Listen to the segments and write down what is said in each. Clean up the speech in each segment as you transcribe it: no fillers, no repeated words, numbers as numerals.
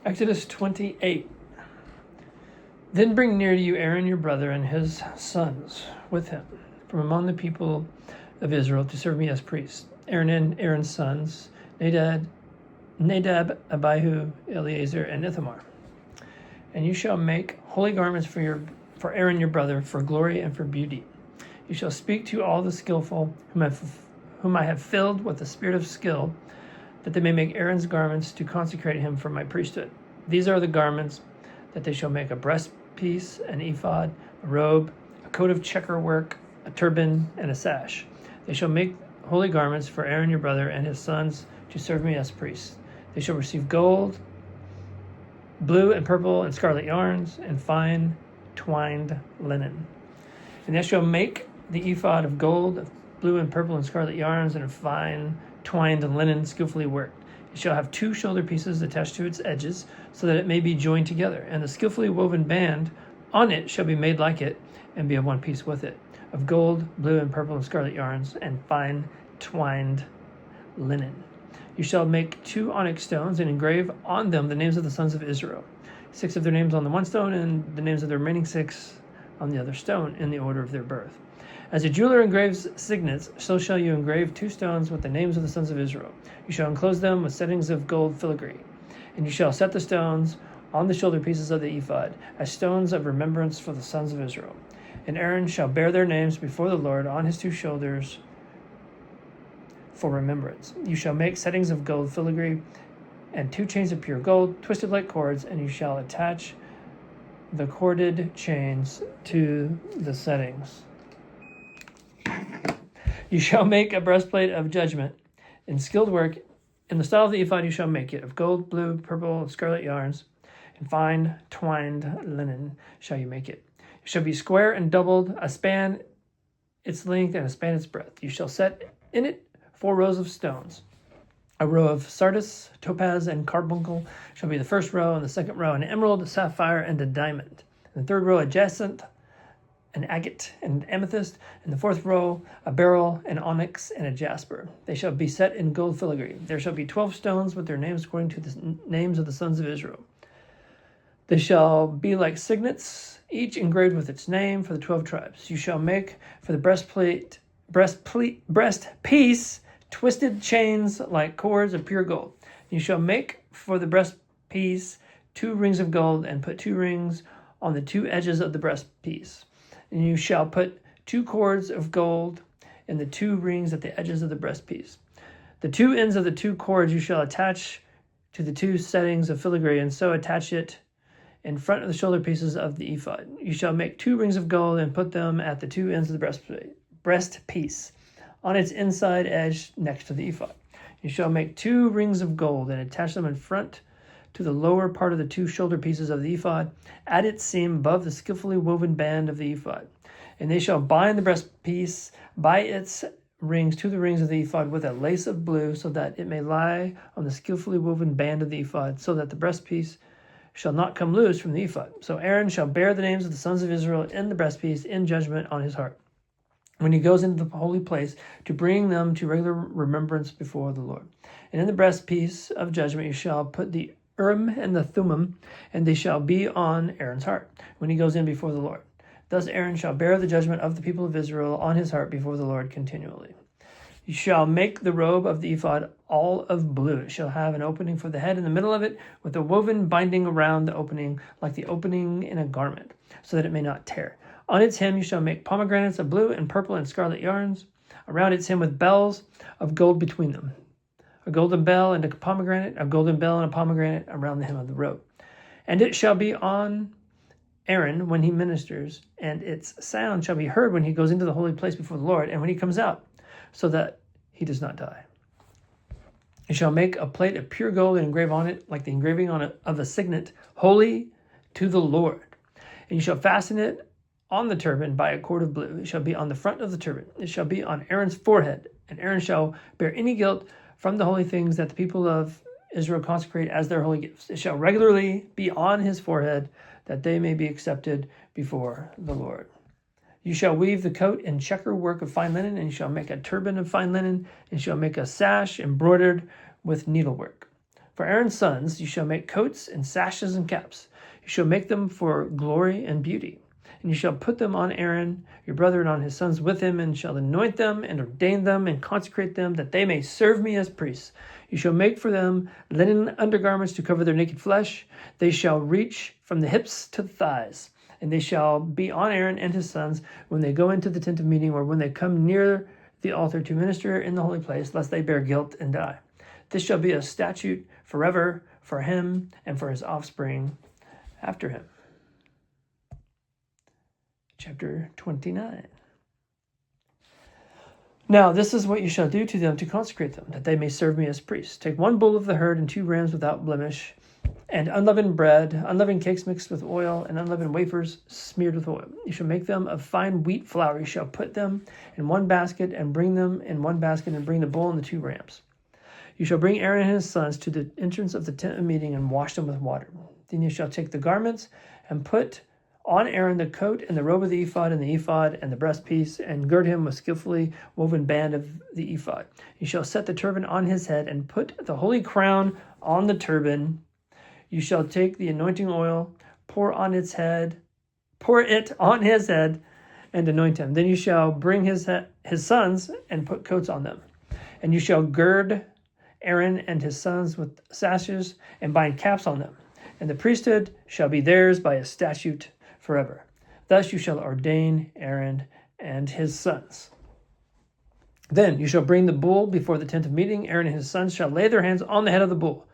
Exodus 28. Then bring near to you Aaron your brother and his sons with him from among the people of Israel to serve me as priests. Aaron and Aaron's sons, Nadab, Abihu, Eleazar, and Ithamar. And you shall make holy garments for Aaron your brother, for glory and for beauty. You shall speak to all the skillful whom I have filled with the spirit of skill, that they may make Aaron's garments to consecrate him for my priesthood. These are the garments that they shall make: a breastpiece, an ephod, a robe, a coat of checker work, a turban, and a sash. They shall make holy garments for Aaron your brother and his sons to serve me as priests. They shall receive gold, blue and purple and scarlet yarns, and fine twined linen. And they shall make the ephod of gold, of blue and purple and scarlet yarns, and of fine twined linen skillfully worked. It shall have 2 shoulder pieces attached to its edges, so that it may be joined together. And the skillfully woven band on it shall be made like it, and be of one piece with it, of gold, blue and purple and scarlet yarns, and fine twined linen. You shall make 2 onyx stones, and engrave on them the names of the sons of Israel, 6 of their names on the one stone, and the names of the remaining 6 on the other stone, in the order of their birth. As a jeweler engraves signets, so shall you engrave 2 stones with the names of the sons of Israel. You shall enclose them with settings of gold filigree. And you shall set the stones on the shoulder pieces of the ephod, as stones of remembrance for the sons of Israel. And Aaron shall bear their names before the Lord on his 2 shoulders for remembrance. You shall make settings of gold filigree and 2 chains of pure gold, twisted like cords, and you shall attach the corded chains to the settings. You shall make a breastplate of judgment in skilled work. In the style of the ephod you shall make it. Of gold, blue, purple, and scarlet yarns, and fine twined linen shall you make it. It shall be square and doubled, a span its length and a span its breadth. You shall set in it 4 rows of stones. A row of sardius, topaz, and carbuncle shall be the first row, and the second row an emerald, a sapphire, and a diamond. And the third row a jacinth, an agate, and amethyst, and the 4th row a beryl, an onyx, and a jasper. They shall be set in gold filigree. There shall be 12 stones with their names according to the names of the sons of Israel. They shall be like signets, each engraved with its name for the 12 tribes. You shall make for the breastpiece twisted chains like cords of pure gold. You shall make for the breastpiece 2 rings of gold, and put 2 rings on the 2 edges of the breastpiece. And you shall put 2 cords of gold in the 2 rings at the edges of the breastpiece. The 2 ends of the 2 cords you shall attach to the 2 settings of filigree, and so attach it in front of the shoulder pieces of the ephod. You shall make 2 rings of gold, and put them at the 2 ends of the breastpiece, on its inside edge next to the ephod. You shall make 2 rings of gold, and attach them in front to the lower part of the 2 shoulder pieces of the ephod, at its seam above the skillfully woven band of the ephod. And they shall bind the breastpiece by its rings to the rings of the ephod with a lace of blue, so that it may lie on the skillfully woven band of the ephod, so that the breastpiece shall not come loose from the ephod. So Aaron shall bear the names of the sons of Israel in the breastpiece in judgment on his heart, when he goes into the holy place, to bring them to regular remembrance before the Lord. And in the breastpiece of judgment you shall put the Urim and the Thummim, and they shall be on Aaron's heart when he goes in before the Lord. Thus Aaron shall bear the judgment of the people of Israel on his heart before the Lord continually. You shall make the robe of the ephod all of blue. It shall have an opening for the head in the middle of it, with a woven binding around the opening, like the opening in a garment, so that it may not tear. On its hem you shall make pomegranates of blue and purple and scarlet yarns, around its hem with bells of gold between them. A golden bell and a pomegranate, a golden bell and a pomegranate around the hem of the robe. And it shall be on Aaron when he ministers, and its sound shall be heard when he goes into the holy place before the Lord, and when he comes out, so that he does not die. You shall make a plate of pure gold and engrave on it, like the engraving of a signet, holy to the Lord. And you shall fasten it on the turban by a cord of blue. It shall be on the front of the turban. It shall be on Aaron's forehead, and Aaron shall bear any guilt from the holy things that the people of Israel consecrate as their holy gifts. It shall regularly be on his forehead, that they may be accepted before the Lord. You shall weave the coat in checker work of fine linen, and you shall make a turban of fine linen, and you shall make a sash embroidered with needlework. For Aaron's sons you shall make coats and sashes and caps. You shall make them for glory and beauty. And you shall put them on Aaron, your brother, and on his sons with him, and shall anoint them, and ordain them, and consecrate them, that they may serve me as priests. You shall make for them linen undergarments to cover their naked flesh. They shall reach from the hips to the thighs. And they shall be on Aaron and his sons when they go into the tent of meeting, or when they come near the altar to minister in the holy place, lest they bear guilt and die. This shall be a statute forever for him and for his offspring after him. Chapter 29. Now this is what you shall do to them to consecrate them, that they may serve me as priests. Take 1 bull of the herd and 2 rams without blemish, and unleavened bread, unleavened cakes mixed with oil, and unleavened wafers smeared with oil. You shall make them of fine wheat flour. You shall put them in 1 basket, and bring them in 1 basket, and bring the bull and the 2 rams. You shall bring Aaron and his sons to the entrance of the tent of meeting, and wash them with water. Then you shall take the garments, and put on Aaron the coat and the robe of the ephod, and the ephod and the breastpiece, and gird him with skillfully woven band of the ephod. You shall set the turban on his head, and put the holy crown on the turban. You shall take the anointing oil, pour it on his head, and anoint him. Then you shall bring his sons and put coats on them. And you shall gird Aaron and his sons with sashes, and bind caps on them. And the priesthood shall be theirs by a statute forever. Thus you shall ordain Aaron and his sons. Then you shall bring the bull before the tent of meeting. Aaron and his sons shall lay their hands on the head of the bull.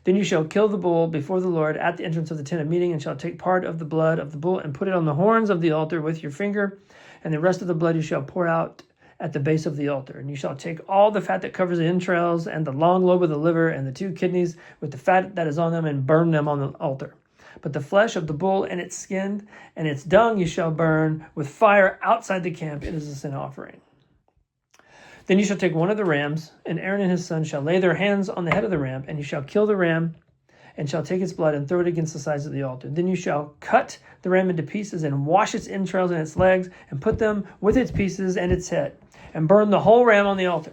Then you shall kill the bull before the Lord at the entrance of the tent of meeting, and shall take part of the blood of the bull and put it on the horns of the altar with your finger, and the rest of the blood you shall pour out at the base of the altar. And you shall take all the fat that covers the entrails, and the long lobe of the liver, and the 2 kidneys with the fat that is on them, and burn them on the altar. But the flesh of the bull and its skin and its dung you shall burn with fire outside the camp. It is a sin offering. Then you shall take 1 of the rams, and Aaron and his sons shall lay their hands on the head of the ram, and you shall kill the ram, and shall take its blood and throw it against the sides of the altar. Then you shall cut the ram into pieces, and wash its entrails and its legs, and put them with its pieces and its head, and burn the whole ram on the altar.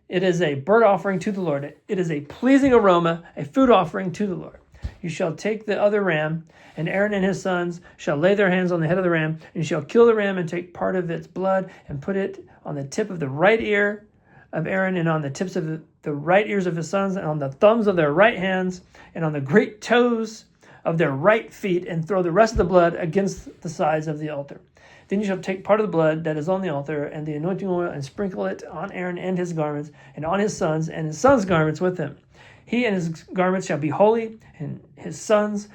It is a burnt offering to the Lord. It is a pleasing aroma, a food offering to the Lord. You shall take the other ram, and Aaron and his sons shall lay their hands on the head of the ram, and you shall kill the ram and take part of its blood and put it on the tip of the right ear of Aaron, and on the tips of the right ears of his sons, and on the thumbs of their right hands, and on the great toes of their right feet, and throw the rest of the blood against the sides of the altar. Then you shall take part of the blood that is on the altar and the anointing oil, and sprinkle it on Aaron and his garments, and on his sons and his sons' garments with him. He and his garments shall be holy, and his sons'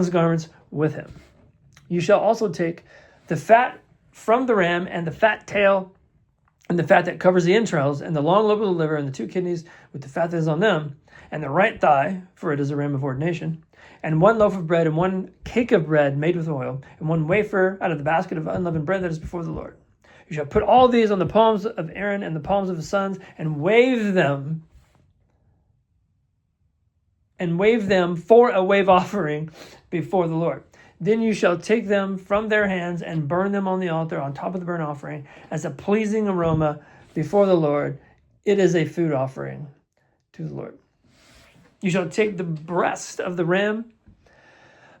garments with him. You shall also take the fat from the ram, and the fat tail, and the fat that covers the entrails, and the long lobe of the liver, and the 2 kidneys with the fat that is on them, and the right thigh, for it is a ram of ordination, and 1 loaf of bread, and 1 cake of bread made with oil, and 1 wafer out of the basket of unleavened bread that is before the Lord. You shall put all these on the palms of Aaron and the palms of his sons, and wave them for a wave offering before the Lord. Then you shall take them from their hands and burn them on the altar on top of the burnt offering as a pleasing aroma before the Lord. It is a food offering to the Lord. You shall take the breast of the ram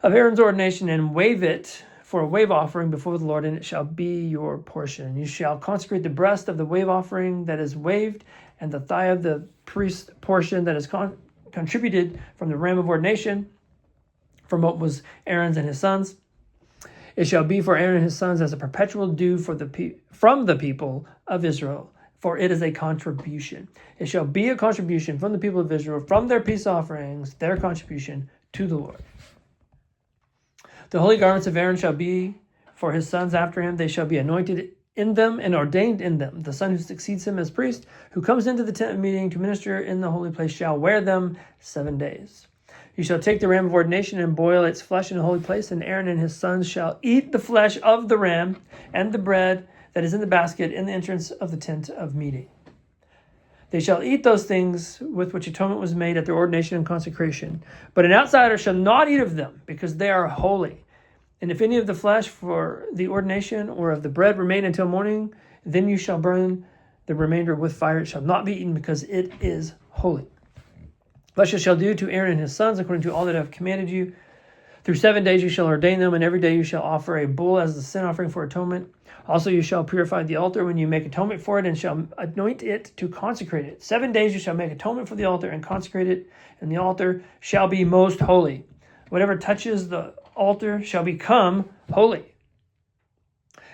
of Aaron's ordination and wave it for a wave offering before the Lord, and it shall be your portion. You shall consecrate the breast of the wave offering that is waved, and the thigh of the priest's portion that is contributed from the ram of ordination, from what was Aaron's and his sons. It shall be for Aaron and his sons as a perpetual due from the people of Israel, for it is a contribution. It shall be a contribution from the people of Israel, from their peace offerings, their contribution to the Lord. The holy garments of Aaron shall be for his sons after him. They shall be anointed in them and ordained in them. The son who succeeds him as priest, who comes into the tent of meeting to minister in the holy place, shall wear them 7 days. You shall take the ram of ordination and boil its flesh in a holy place, and Aaron and his sons shall eat the flesh of the ram and the bread that is in the basket in the entrance of the tent of meeting. They shall eat those things with which atonement was made at their ordination and consecration. But an outsider shall not eat of them, because they are holy. And if any of the flesh for the ordination or of the bread remain until morning, then you shall burn the remainder with fire. It shall not be eaten, because it is holy. Thus you shall do to Aaron and his sons according to all that I have commanded you. Through 7 days you shall ordain them, and every day you shall offer a bull as the sin offering for atonement. Also you shall purify the altar when you make atonement for it, and shall anoint it to consecrate it. 7 days you shall make atonement for the altar and consecrate it, and the altar shall be most holy. Whatever touches the altar shall become holy.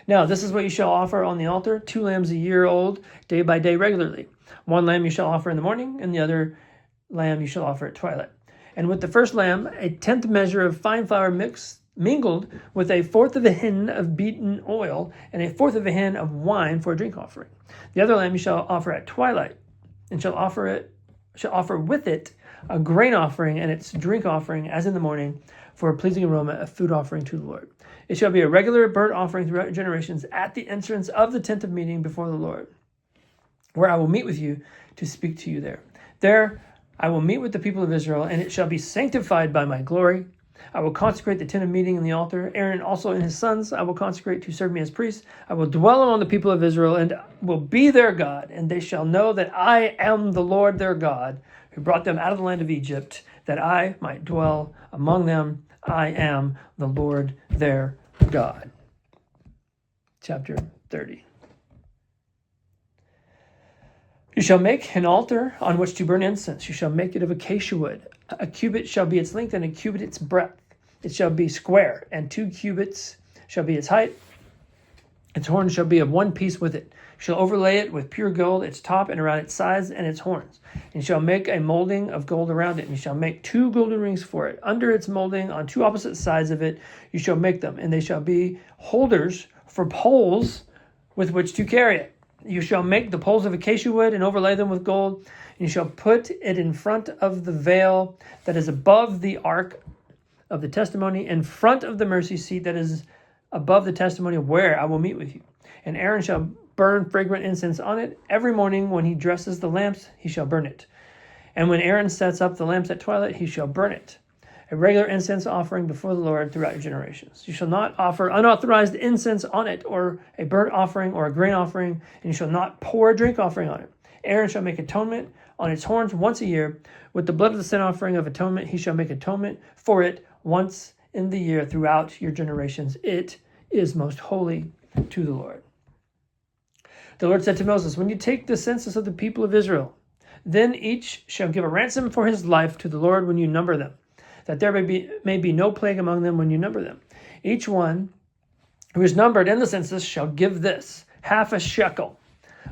Now this is what you shall offer on the altar: 2 lambs a year old, day by day regularly. 1 lamb you shall offer in the morning, and the other lamb you shall offer at twilight. And with the first lamb, a 10th measure of fine flour mingled with a 1/4 of a hin of beaten oil, and a 1/4 of a hin of wine for a drink offering. The other lamb you shall offer at twilight, and shall offer with it a grain offering and its drink offering as in the morning, for a pleasing aroma, a food offering to the Lord. It shall be a regular burnt offering throughout your generations at the entrance of the tent of meeting before the Lord, where I will meet with you to speak to you there. There I will meet with the people of Israel, and it shall be sanctified by my glory. I will consecrate the tent of meeting and the altar. Aaron also and his sons I will consecrate to serve me as priests. I will dwell among the people of Israel and will be their God, and they shall know that I am the Lord their God, who brought them out of the land of Egypt, that I might dwell among them. I am the Lord their God. Chapter 30. You shall make an altar on which to burn incense. You shall make it of acacia wood. A cubit shall be its length, and a cubit its breadth. It shall be square, and 2 cubits shall be its height. Its horns shall be of one piece with it. You shall overlay it with pure gold, its top and around its sides and its horns. And you shall make a molding of gold around it, and you shall make 2 golden rings for it. Under its molding, on 2 opposite sides of it, you shall make them, and they shall be holders for poles with which to carry it. You shall make the poles of acacia wood and overlay them with gold. And you shall put it in front of the veil that is above the ark of the testimony, in front of the mercy seat that is above the testimony, where I will meet with you. And Aaron shall burn fragrant incense on it. Every morning when he dresses the lamps, he shall burn it. And when Aaron sets up the lamps at twilight, he shall burn it. A regular incense offering before the Lord throughout your generations. You shall not offer unauthorized incense on it, or a burnt offering, or a grain offering, and you shall not pour a drink offering on it. Aaron shall make atonement on its horns once a year. With the blood of the sin offering of atonement, he shall make atonement for it once in the year throughout your generations. It is most holy to the Lord. The Lord said to Moses, when you take the census of the people of Israel, then each shall give a ransom for his life to the Lord when you number them, that there may be no plague among them when you number them. Each one who is numbered in the census shall give this, half a shekel,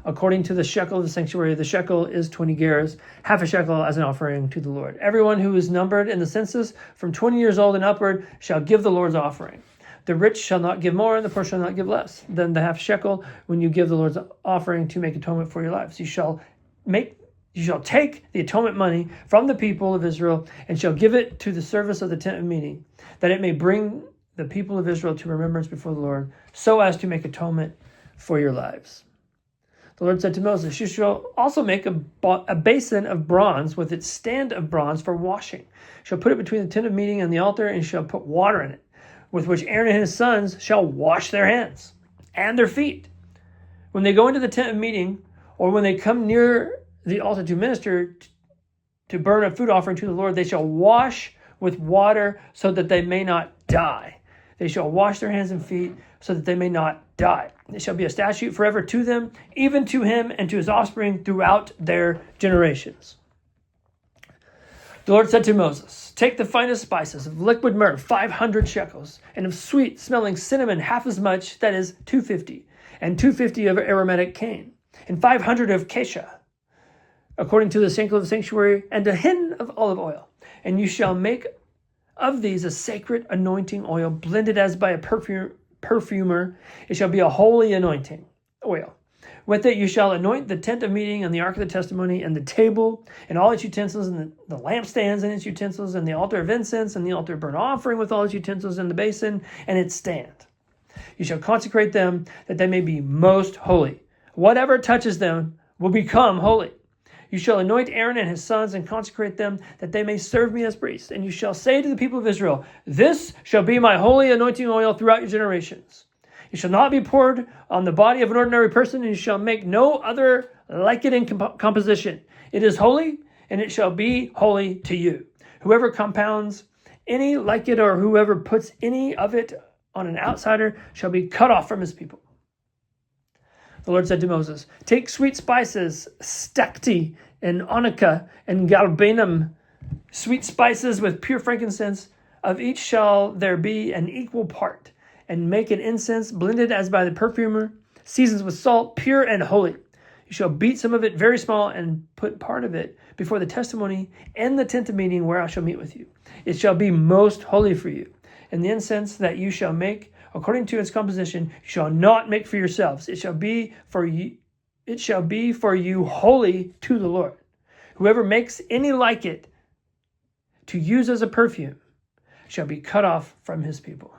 according to the shekel of the sanctuary. The shekel is 20 gerahs, half a shekel as an offering to the Lord. Everyone who is numbered in the census from 20 years old and upward shall give the Lord's offering. The rich shall not give more, and the poor shall not give less than the half shekel when you give the Lord's offering to make atonement for your lives. You shall take the atonement money from the people of Israel and shall give it to the service of the tent of meeting, that it may bring the people of Israel to remembrance before the Lord, so as to make atonement for your lives. The Lord said to Moses, you shall also make a basin of bronze with its stand of bronze for washing. You shall put it between the tent of meeting and the altar, and you shall put water in it, with which Aaron and his sons shall wash their hands and their feet. When they go into the tent of meeting, or when they come near the altar to minister, to burn a food offering to the Lord, they shall wash with water so that they may not die. They shall wash their hands and feet so that they may not die. It shall be a statute forever to them, even to him and to his offspring throughout their generations. The Lord said to Moses, take the finest spices of liquid myrrh, 500 shekels, and of sweet smelling cinnamon, half as much, that is 250, and 250 of aromatic cane, and 500 of cassia, according to the shekel of the sanctuary, and a hin of olive oil. And you shall make of these a sacred anointing oil, blended as by a perfumer. It shall be a holy anointing oil. With it you shall anoint the tent of meeting and the ark of the testimony and the table and all its utensils and the lampstands and its utensils and the altar of incense and the altar of burnt offering with all its utensils and the basin and its stand. You shall consecrate them that they may be most holy. Whatever touches them will become holy. You shall anoint Aaron and his sons and consecrate them that they may serve me as priests. And you shall say to the people of Israel, this shall be my holy anointing oil throughout your generations. It shall not be poured on the body of an ordinary person, and you shall make no other like it in composition. It is holy, and it shall be holy to you. Whoever compounds any like it, or whoever puts any of it on an outsider, shall be cut off from his people. The Lord said to Moses, take sweet spices, stacte, and onycha, and galbanum, sweet spices with pure frankincense. Of each shall there be an equal part, and make an incense blended as by the perfumer, seasons with salt, pure and holy. You shall beat some of it very small, and put part of it before the testimony and the tent of meeting, where I shall meet with you. It shall be most holy for you. And the incense that you shall make, according to its composition, you shall not make for yourselves. It shall be for you. It shall be for you holy to the Lord. Whoever makes any like it to use as a perfume shall be cut off from his people.